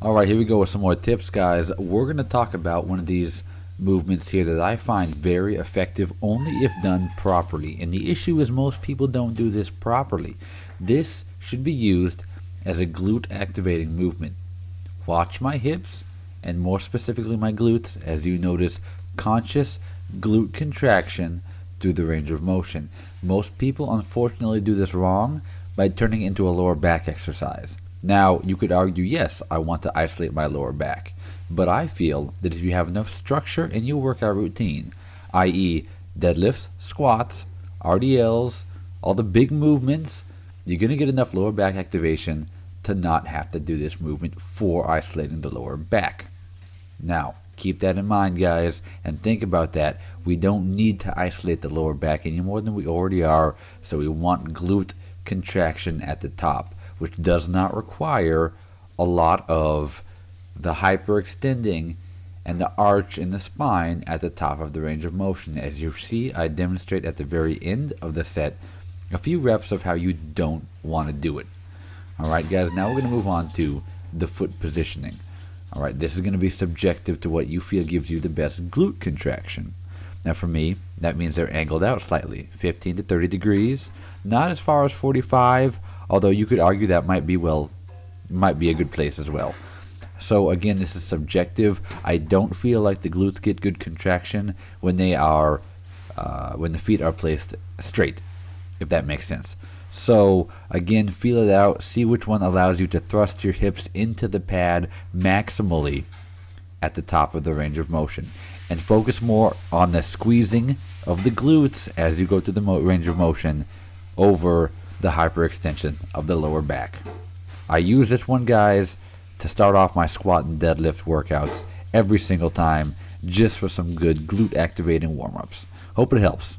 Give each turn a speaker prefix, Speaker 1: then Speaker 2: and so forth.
Speaker 1: Alright, here we go with some more tips, guys. We're going to talk about one of these movements here that I find very effective only if done properly. And the issue is most people don't do this properly. This should be used as a glute activating movement. Watch my hips, and more specifically my glutes, as you notice conscious glute contraction through the range of motion. Most people unfortunately do this wrong by turning it into a lower back exercise. Now, you could argue, yes, I want to isolate my lower back, but I feel that if you have enough structure in your workout routine, i.e. deadlifts, squats, RDLs, all the big movements, you're going to get enough lower back activation to not have to do this movement for isolating the lower back. Now, keep that in mind, guys, and think about that. We don't need to isolate the lower back any more than we already are, so we want glute contraction at the top, which does not require a lot of the hyperextending and the arch in the spine at the top of the range of motion. As you see, I demonstrate at the very end of the set a few reps of how you don't want to do it. Alright guys, now we're going to move on to the foot positioning. Alright, this is going to be subjective to what you feel gives you the best glute contraction. Now for me, that means they're angled out slightly, 15 to 30 degrees, not as far as 45, although you could argue that might be a good place as well. So again, this is subjective. I don't feel like the glutes get good contraction when they are when the feet are placed straight, if that makes sense. So again, feel it out, see which one allows you to thrust your hips into the pad maximally at the top of the range of motion, and focus more on the squeezing of the glutes as you go to the range of motion over the hyperextension of the lower back. I use this one, guys, to start off my squat and deadlift workouts every single time, just for some good glute activating warm-ups. Hope it helps.